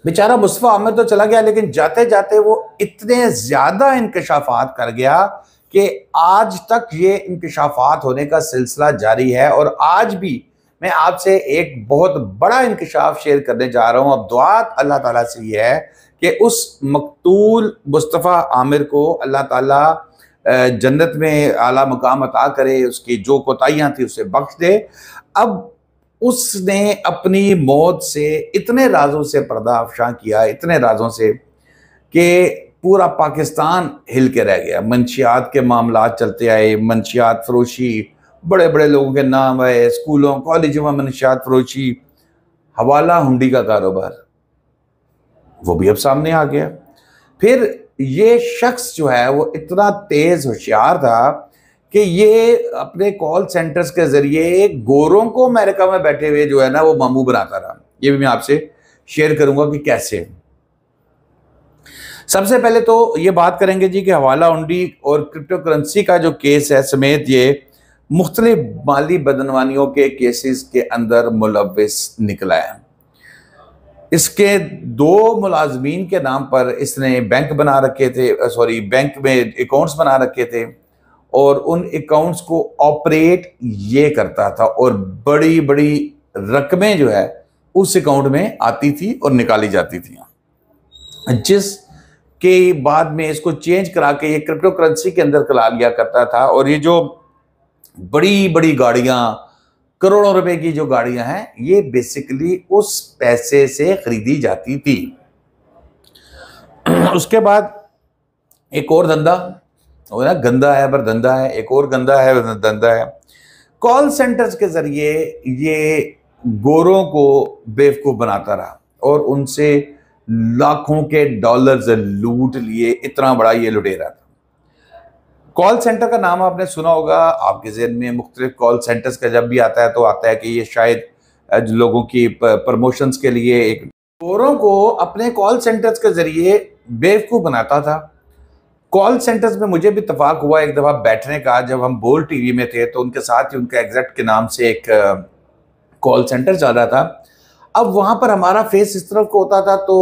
बेचारा मुस्तफ़ा आमिर तो चला गया, लेकिन जाते जाते वो इतने ज़्यादा इंकशाफात कर गया कि आज तक ये इंकशाफात होने का सिलसिला जारी है। और आज भी मैं आपसे एक बहुत बड़ा इंकशाफ शेयर करने जा रहा हूँ। अब दुआ अल्लाह ताला से ये है कि उस मकतूल मुस्तफ़ा आमिर को अल्लाह ताला जन्नत में आला मकाम अता करे, उसकी जो कोताहियाँ थी उसे बख्श दे। अब उसने अपनी मौत से इतने राजों से पर्दा अफशां किया, इतने राजों से, कि पूरा पाकिस्तान हिल के रह गया। मंशियात के मामला चलते आए, मंशियात फरोशी, बड़े बड़े लोगों के नाम आए, स्कूलों कॉलेजों में मंशियात फरोशी, हवाला हुंडी का कारोबार, वो भी अब सामने आ गया। फिर ये शख्स जो है वो इतना तेज होशियार था कि ये अपने कॉल सेंटर्स के जरिए गोरों को अमेरिका में बैठे हुए जो है ना वो मामू बनाता रहा। ये भी मैं आपसे शेयर करूंगा कि कैसे। सबसे पहले तो ये बात करेंगे जी कि हवाला हुंडी और क्रिप्टो करेंसी का जो केस है समेत ये मुख्तलिफ माली बदनवानियों के केसेस के अंदर मुलव्विस निकला है। इसके दो मुलाजमीन के नाम पर इसने बैंक बना रखे थे, बैंक में अकाउंट्स बना रखे थे, और उन अकाउंट्स को ऑपरेट ये करता था, और बड़ी बड़ी रकमें जो है उस अकाउंट में आती थी और निकाली जाती थी, जिस के बाद में इसको चेंज करा के ये क्रिप्टो करेंसी के अंदर करा लिया करता था। और ये जो बड़ी बड़ी गाड़ियां, करोड़ों रुपए की जो गाड़ियां हैं, ये बेसिकली उस पैसे से खरीदी जाती थी। उसके बाद एक और धंधा, वो ना गंदा है पर धंधा है, एक और गंदा है धंधा है। कॉल सेंटर्स के जरिए ये गोरों को बेवकूफ बनाता रहा और उनसे लाखों के डॉलर्स लूट लिए। इतना बड़ा ये लुटेरा था। कॉल सेंटर का नाम आपने सुना होगा, आपके ज़हन में मुख्तलिफ कॉल सेंटर्स का जब भी आता है तो आता है कि ये शायद लोगों की प्रमोशंस के लिए एक गोरों को अपने कॉल सेंटर्स के जरिए बेवकूफ बनाता था। कॉल सेंटर्स में मुझे भी इत्तेफाक हुआ एक दफ़ा बैठने का, जब हम बोल टीवी में थे तो उनके साथ ही उनका एग्जैक्ट के नाम से एक कॉल सेंटर चल रहा था। अब वहाँ पर हमारा फेस इस तरफ को होता था तो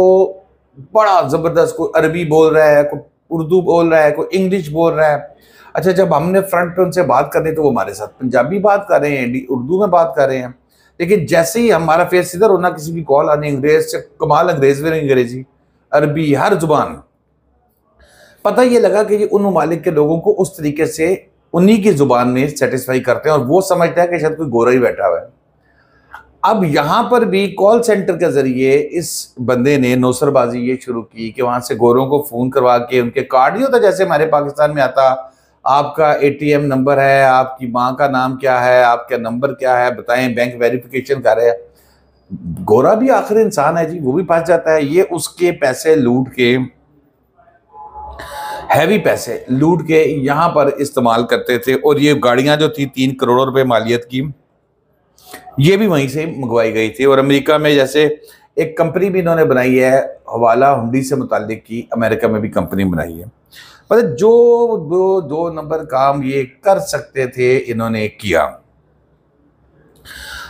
बड़ा ज़बरदस्त, कोई अरबी बोल रहा है, कोई उर्दू बोल रहा है, कोई इंग्लिश बोल रहा है। अच्छा, जब हमने फ्रंट पे उनसे बात करनी तो वो हमारे साथ पंजाबी बात कर रहे हैं, उर्दू में बात कर रहे हैं। लेकिन जैसे ही हमारा फेस इधर होना, किसी की कॉल आनी, अंग्रेज से कमाल, अंग्रेज में अंग्रेजी, अरबी, हर जुबान। पता ये लगा कि ये उन ममालिक के लोगों को उस तरीके से उन्हीं की जुबान में सेटिस्फाई करते हैं और वो समझता है कि शायद कोई गोरा ही बैठा हुआ है। अब यहाँ पर भी कॉल सेंटर के जरिए इस बंदे ने नौसरबाजी ये शुरू की कि वहाँ से गोरों को फ़ोन करवा के उनके कार्ड नहीं होता जैसे हमारे पाकिस्तान में आता, आपका एटीएम नंबर है, आपकी माँ का नाम क्या है, आपका नंबर क्या है, बताएं, बैंक वेरिफिकेशन कर रहे हैं। गोरा भी आखिर इंसान है जी, वो भी फंस जाता है। ये उसके पैसे लूट के, हैवी पैसे लूट के यहाँ पर इस्तेमाल करते थे। और ये गाड़ियाँ जो थी 3 करोड़ रुपए मालियत की, ये भी वहीं से मंगवाई गई थी। और अमेरिका में जैसे एक कंपनी भी इन्होंने बनाई है हवाला हुंडी से मुताल्लिक की, अमेरिका में भी कंपनी बनाई है। मतलब जो दो नंबर काम ये कर सकते थे इन्होंने किया।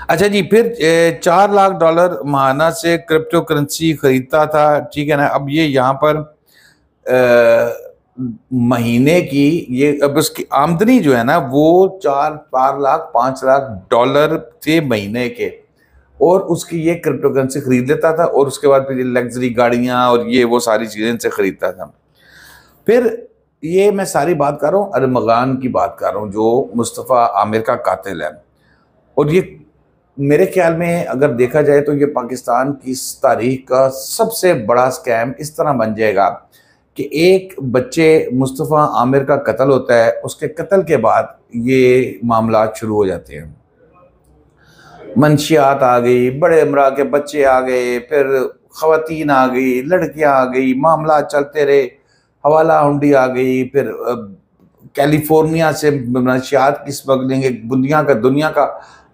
अच्छा जी, फिर $4 लाख माहाना से क्रिप्टो करेंसी खरीदता था, ठीक है ना। अब ये यहाँ पर महीने की ये, अब उसकी आमदनी जो है ना वो 4 लाख $5 लाख थे महीने के, और उसकी ये क्रिप्टो करेंसी खरीद लेता था। और उसके बाद फिर ये लग्जरी गाड़ियाँ और ये वो सारी चीज़ें इनसे खरीदता था। फिर ये मैं सारी बात कर रहा हूँ अरमगान की बात कर रहा हूँ, जो मुस्तफ़ा आमिर का कातिल है। और ये मेरे ख्याल में अगर देखा जाए तो ये पाकिस्तान की इस तारीख का सबसे बड़ा स्कैम इस तरह बन जाएगा कि एक बच्चे मुस्तफ़ा आमिर का कत्ल होता है, उसके कत्ल के बाद ये मामला शुरू हो जाते हैं। मंशियात आ गई, बड़े अमरा के बच्चे आ गए, फिर ख़वातीन आ गई, लड़कियां आ गई, मामला चलते रहे, हवाला हुंडी आ गई, फिर कैलिफोर्निया से मंशियात की स्मगलिंग, एक दुनिया का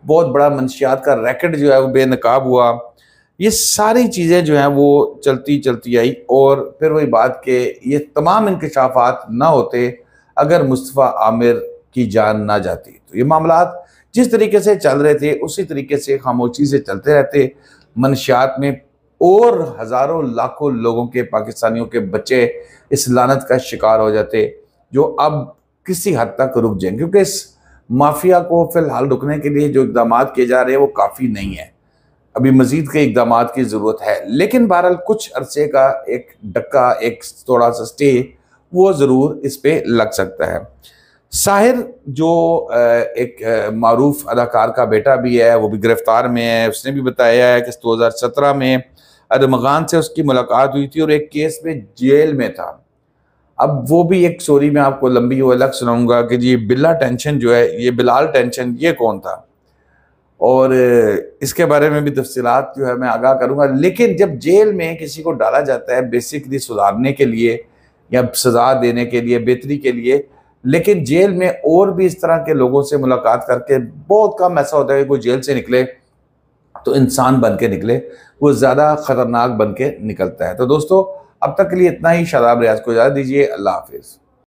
बहुत बड़ा मंशियात का रैकेट जो है वो बेनकाब हुआ। ये सारी चीज़ें जो हैं वो चलती आई। और फिर वही बात कि ये तमाम इंकशाफात ना होते अगर मुस्तफ़ा आमिर की जान ना जाती, तो ये मामलात जिस तरीके से चल रहे थे उसी तरीके से खामोशी से चलते रहते। मंशियात में और हज़ारों लाखों लोगों के, पाकिस्तानियों के बच्चे इस लानत का शिकार हो जाते, जो अब किसी हद तक रुक जाएंगे, क्योंकि इस माफिया को फिलहाल रुकने के लिए जो इकदाम किए जा रहे हैं वो काफ़ी नहीं है, अभी मजीद के इकदाम की ज़रूरत है। लेकिन बहरहाल कुछ अरसे का एक डक्का, एक थोड़ा सा स्टे वो ज़रूर इस पे लग सकता है। साहिर जो एक मारूफ अदाकार का बेटा भी है, वो भी गिरफ्तार में है। उसने भी बताया है कि 2017 में अरमगान से उसकी मुलाकात हुई थी और एक केस में जेल में था। अब वो भी एक स्टोरी में आपको लंबी वो अलग सुनाऊंगा कि ये बिल्ला टेंशन जो है, ये बिलाल टेंशन, ये कौन था, और इसके बारे में भी तफसीलात जो है मैं आगाह करूंगा। लेकिन जब जेल में किसी को डाला जाता है बेसिकली सुधारने के लिए या सजा देने के लिए, बेहतरी के लिए, लेकिन जेल में और भी इस तरह के लोगों से मुलाकात करके बहुत कम ऐसा होता है कि कोई जेल से निकले तो इंसान बन के निकले, वो ज़्यादा ख़तरनाक बन के निकलता है। तो दोस्तों अब तक के लिए इतना ही। शादाब रियाज को इजाज़त दीजिए। अल्लाह हाफिज़।